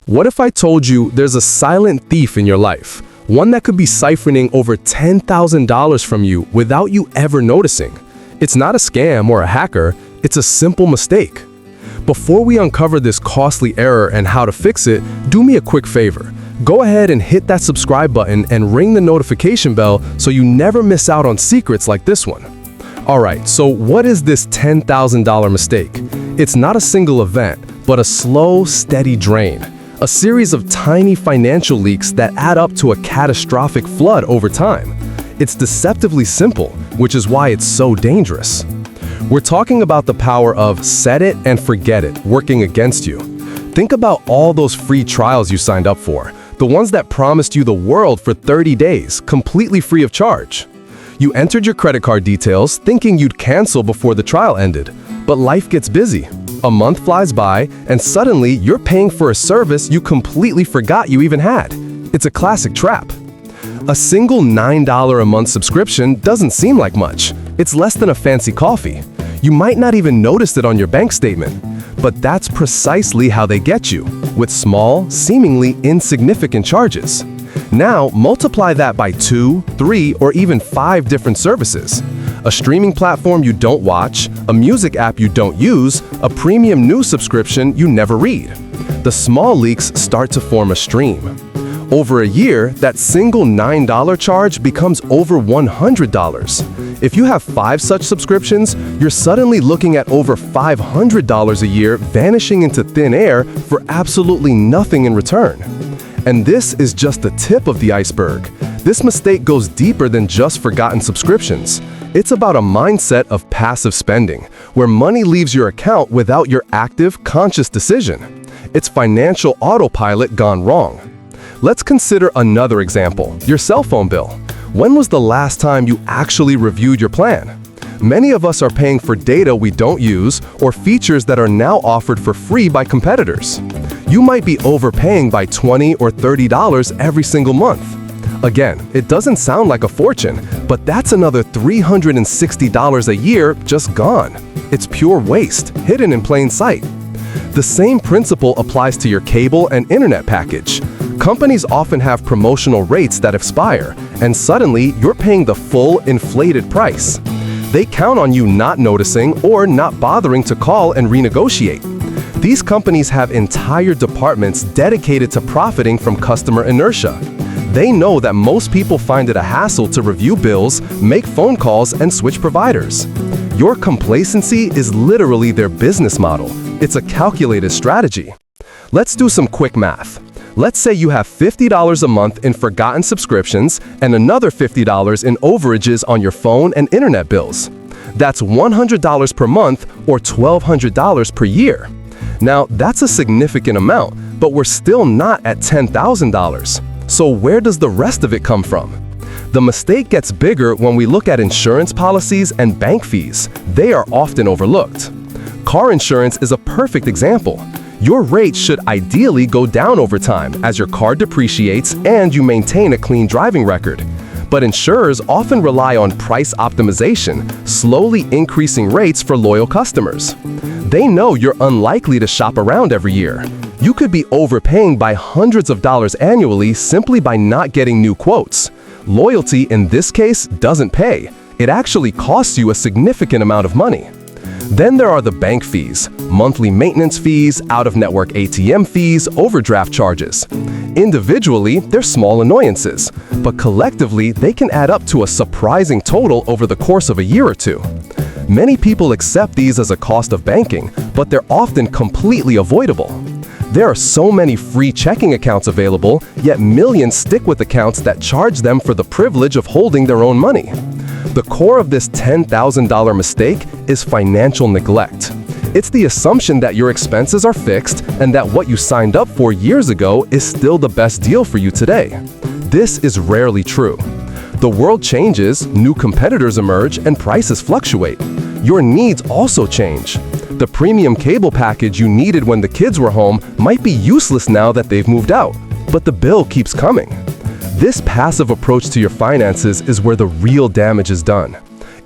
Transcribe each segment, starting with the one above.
What if I told you there's a silent thief in your life? One that could be siphoning over $10,000 from you without you ever noticing. It's not a scam or a hacker, it's a simple mistake. Before we uncover this costly error and how to fix it, do me a quick favor. Go ahead and hit that subscribe button and ring the notification bell so you never miss out on secrets like this one. Alright, so what is this $10,000 mistake? It's not a single event, but a slow, steady drain. A series of tiny financial leaks that add up to a catastrophic flood over time. It's deceptively simple, which is why it's so dangerous. We're talking about the power of set it and forget it working against you. Think about all those free trials you signed up for, the ones that promised you the world for 30 days, completely free of charge. You entered your credit card details thinking you'd cancel before the trial ended, but life gets busy. A month flies by, and suddenly you're paying for a service you completely forgot you even had. It's a classic trap. A single $9 a month subscription doesn't seem like much. It's less than a fancy coffee. You might not even notice it on your bank statement. But that's precisely how they get you, with small, seemingly insignificant charges. Now, multiply that by 2, 3, or even 5 different services. A streaming platform you don't watch, a music app you don't use, a premium news subscription you never read. The small leaks start to form a stream. Over a year, that single $9 charge becomes over $100. If you have 5 such subscriptions, you're suddenly looking at over $500 a year vanishing into thin air for absolutely nothing in return. And this is just the tip of the iceberg. This mistake goes deeper than just forgotten subscriptions. It's about a mindset of passive spending, where money leaves your account without your active, conscious decision. It's financial autopilot gone wrong. Let's consider another example, your cell phone bill. When was the last time you actually reviewed your plan? Many of us are paying for data we don't use or features that are now offered for free by competitors. You might be overpaying by $20 or $30 every single month. Again, it doesn't sound like a fortune, but that's another $360 a year just gone. It's pure waste, hidden in plain sight. The same principle applies to your cable and internet package. Companies often have promotional rates that expire, and suddenly you're paying the full inflated price. They count on you not noticing or not bothering to call and renegotiate. These companies have entire departments dedicated to profiting from customer inertia. They know that most people find it a hassle to review bills, make phone calls, and switch providers. Your complacency is literally their business model. It's a calculated strategy. Let's do some quick math. Let's say you have $50 a month in forgotten subscriptions and another $50 in overages on your phone and internet bills. That's $100 per month or $1,200 per year. Now, that's a significant amount, but we're still not at $10,000. So where does the rest of it come from? The mistake gets bigger when we look at insurance policies and bank fees. They are often overlooked. Car insurance is a perfect example. Your rate should ideally go down over time as your car depreciates and you maintain a clean driving record. But insurers often rely on price optimization, slowly increasing rates for loyal customers. They know you're unlikely to shop around every year. You could be overpaying by hundreds of dollars annually simply by not getting new quotes. Loyalty in this case doesn't pay. It actually costs you a significant amount of money. Then there are the bank fees, monthly maintenance fees, out-of-network ATM fees, overdraft charges. Individually, they're small annoyances, but collectively, they can add up to a surprising total over the course of a year or two. Many people accept these as a cost of banking, but they're often completely avoidable. There are so many free checking accounts available, yet millions stick with accounts that charge them for the privilege of holding their own money. The core of this $10,000 mistake is financial neglect. It's the assumption that your expenses are fixed and that what you signed up for years ago is still the best deal for you today. This is rarely true. The world changes, new competitors emerge, and prices fluctuate. Your needs also change. The premium cable package you needed when the kids were home might be useless now that they've moved out, but the bill keeps coming. This passive approach to your finances is where the real damage is done.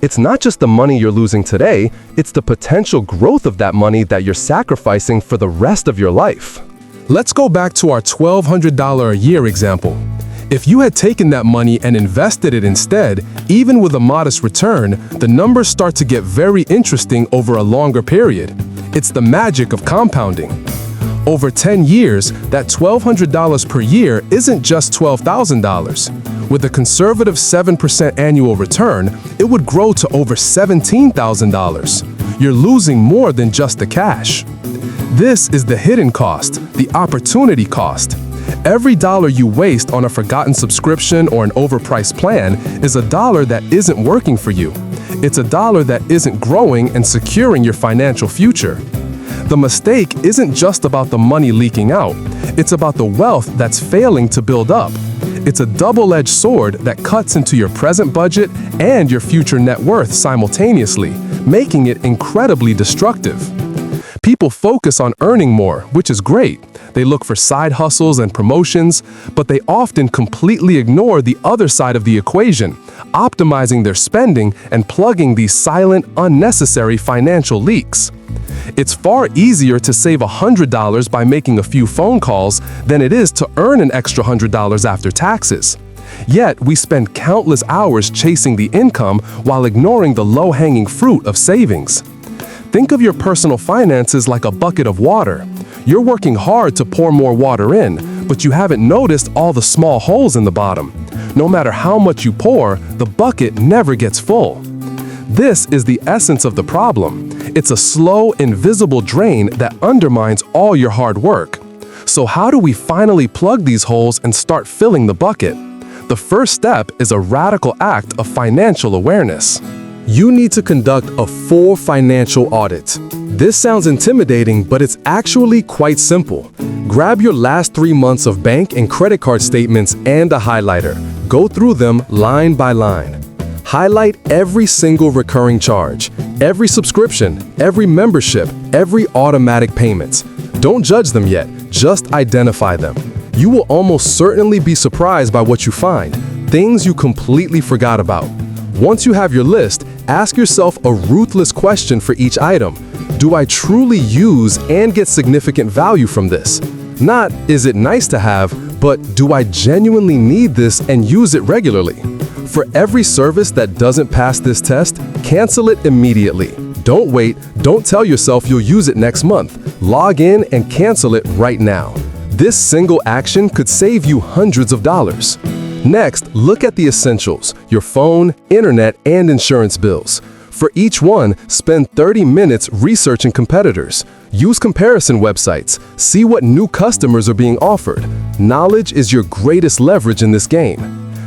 It's not just the money you're losing today, it's the potential growth of that money that you're sacrificing for the rest of your life. Let's go back to our $1,200 a year example. If you had taken that money and invested it instead, even with a modest return, the numbers start to get very interesting over a longer period. It's the magic of compounding. Over 10 years, that $1,200 per year isn't just $12,000. With a conservative 7% annual return, it would grow to over $17,000. You're losing more than just the cash. This is the hidden cost, the opportunity cost. Every dollar you waste on a forgotten subscription or an overpriced plan is a dollar that isn't working for you. It's a dollar that isn't growing and securing your financial future. The mistake isn't just about the money leaking out. It's about the wealth that's failing to build up. It's a double-edged sword that cuts into your present budget and your future net worth simultaneously, making it incredibly destructive. People focus on earning more, which is great. They look for side hustles and promotions, but they often completely ignore the other side of the equation, optimizing their spending and plugging these silent, unnecessary financial leaks. It's far easier to save $100 by making a few phone calls than it is to earn an extra $100 after taxes. Yet, we spend countless hours chasing the income while ignoring the low-hanging fruit of savings. Think of your personal finances like a bucket of water. You're working hard to pour more water in, but you haven't noticed all the small holes in the bottom. No matter how much you pour, the bucket never gets full. This is the essence of the problem. It's a slow, invisible drain that undermines all your hard work. So how do we finally plug these holes and start filling the bucket? The first step is a radical act of financial awareness. You need to conduct a full financial audit. This sounds intimidating, but it's actually quite simple. Grab your last 3 months of bank and credit card statements and a highlighter. Go through them line by line. Highlight every single recurring charge, every subscription, every membership, every automatic payment. Don't judge them yet, just identify them. You will almost certainly be surprised by what you find, things you completely forgot about. Once you have your list, ask yourself a ruthless question for each item. Do I truly use and get significant value from this? Not, is it nice to have, but do I genuinely need this and use it regularly? For every service that doesn't pass this test, cancel it immediately. Don't wait, don't tell yourself you'll use it next month. Log in and cancel it right now. This single action could save you hundreds of dollars. Next, look at the essentials, your phone, internet, and insurance bills. For each one, spend 30 minutes researching competitors. Use comparison websites. See what new customers are being offered. Knowledge is your greatest leverage in this game.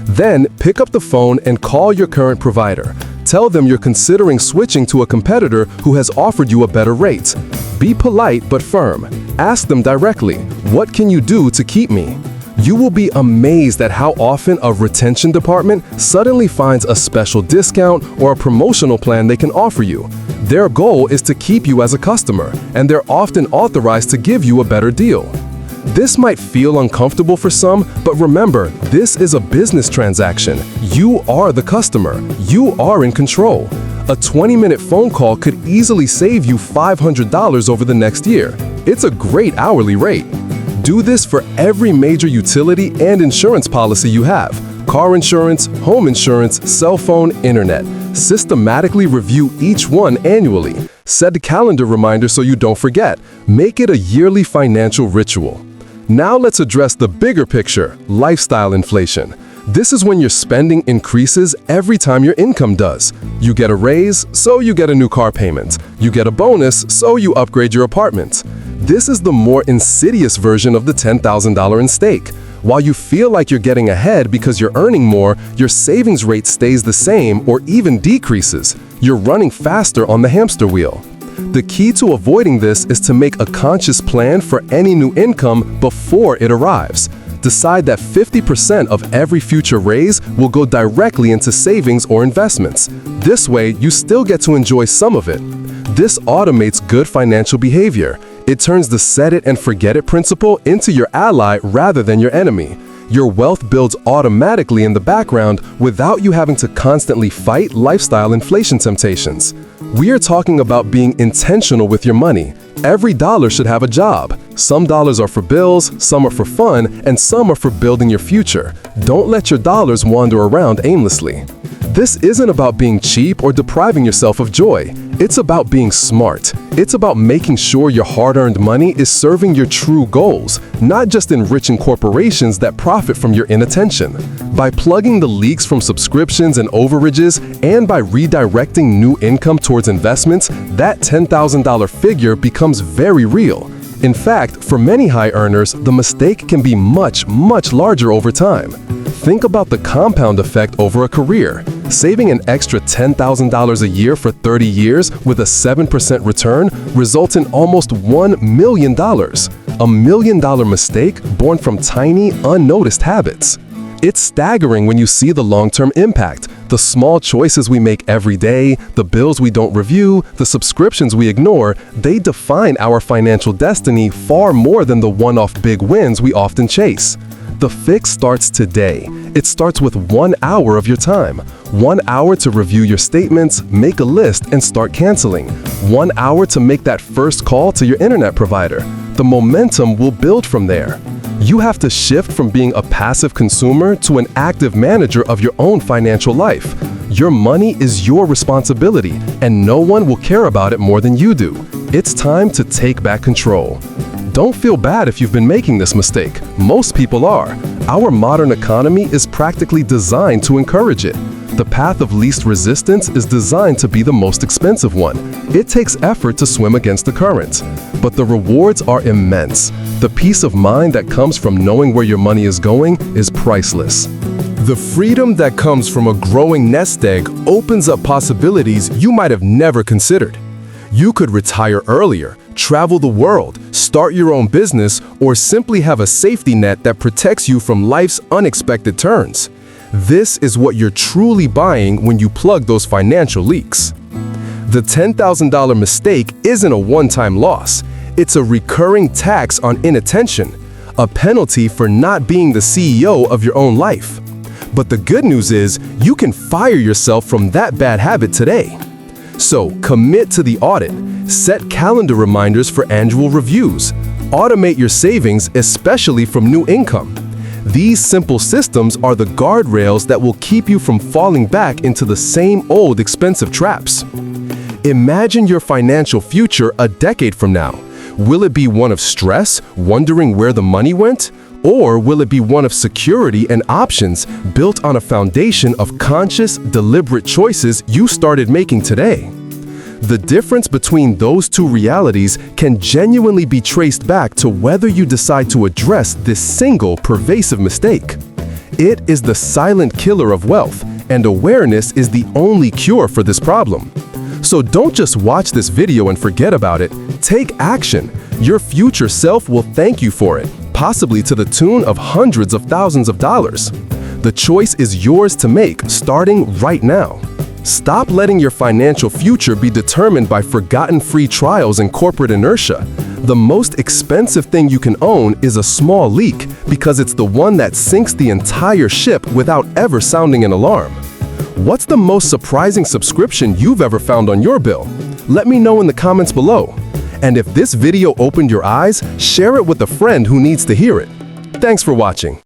Then, pick up the phone and call your current provider. Tell them you're considering switching to a competitor who has offered you a better rate. Be polite but firm. Ask them directly, what can you do to keep me? You will be amazed at how often a retention department suddenly finds a special discount or a promotional plan they can offer you. Their goal is to keep you as a customer, and they're often authorized to give you a better deal. This might feel uncomfortable for some, but remember, this is a business transaction. You are the customer. You are in control. A 20-minute phone call could easily save you $500 over the next year. It's a great hourly rate. Do this for every major utility and insurance policy you have: car insurance, home insurance, cell phone, internet. Systematically review each one annually. Set a calendar reminder so you don't forget. Make it a yearly financial ritual. Now let's address the bigger picture: lifestyle inflation. This is when your spending increases every time your income does. You get a raise, so you get a new car payment. You get a bonus, so you upgrade your apartment. This is the more insidious version of the $10,000 in stake. While you feel like you're getting ahead because you're earning more, your savings rate stays the same or even decreases. You're running faster on the hamster wheel. The key to avoiding this is to make a conscious plan for any new income before it arrives. Decide that 50% of every future raise will go directly into savings or investments. This way, you still get to enjoy some of it. This automates good financial behavior. It turns the set it and forget it principle into your ally rather than your enemy. Your wealth builds automatically in the background without you having to constantly fight lifestyle inflation temptations. We are talking about being intentional with your money, Every dollar should have a job. Some dollars are for bills, some are for fun, and some are for building your future. Don't let your dollars wander around aimlessly. This isn't about being cheap or depriving yourself of joy. It's about being smart. It's about making sure your hard-earned money is serving your true goals, not just enriching corporations that profit from your inattention. By plugging the leaks from subscriptions and overages, and by redirecting new income towards investments, that $10,000 figure becomes very real. In fact, for many high earners, the mistake can be much, much larger over time. Think about the compound effect over a career. Saving an extra $10,000 a year for 30 years with a 7% return results in almost $1 million. A $1 million mistake born from tiny, unnoticed habits. It's staggering when you see the long-term impact. The small choices we make every day, the bills we don't review, the subscriptions we ignore, they define our financial destiny far more than the one-off big wins we often chase. The fix starts today. It starts with 1 hour of your time. 1 hour to review your statements, make a list, and start canceling. 1 hour to make that first call to your internet provider. The momentum will build from there. You have to shift from being a passive consumer to an active manager of your own financial life. Your money is your responsibility, and no one will care about it more than you do. It's time to take back control. Don't feel bad if you've been making this mistake. Most people are. Our modern economy is practically designed to encourage it. The path of least resistance is designed to be the most expensive one. It takes effort to swim against the current. But the rewards are immense. The peace of mind that comes from knowing where your money is going is priceless. The freedom that comes from a growing nest egg opens up possibilities you might have never considered. You could retire earlier, travel the world, start your own business, or simply have a safety net that protects you from life's unexpected turns. This is what you're truly buying when you plug those financial leaks. The $10,000 mistake isn't a one-time loss. It's a recurring tax on inattention, a penalty for not being the CEO of your own life. But the good news is, you can fire yourself from that bad habit today. So, commit to the audit. Set calendar reminders for annual reviews. Automate your savings, especially from new income. These simple systems are the guardrails that will keep you from falling back into the same old expensive traps. Imagine your financial future a decade from now. Will it be one of stress, wondering where the money went? Or will it be one of security and options built on a foundation of conscious, deliberate choices you started making today? The difference between those two realities can genuinely be traced back to whether you decide to address this single pervasive mistake. It is the silent killer of wealth, and awareness is the only cure for this problem. So don't just watch this video and forget about it. Take action. Your future self will thank you for it, possibly to the tune of hundreds of thousands of dollars. The choice is yours to make, starting right now. Stop letting your financial future be determined by forgotten free trials and corporate inertia. The most expensive thing you can own is a small leak, because it's the one that sinks the entire ship without ever sounding an alarm. What's the most surprising subscription you've ever found on your bill? Let me know in the comments below. And if this video opened your eyes, share it with a friend who needs to hear it. Thanks for watching.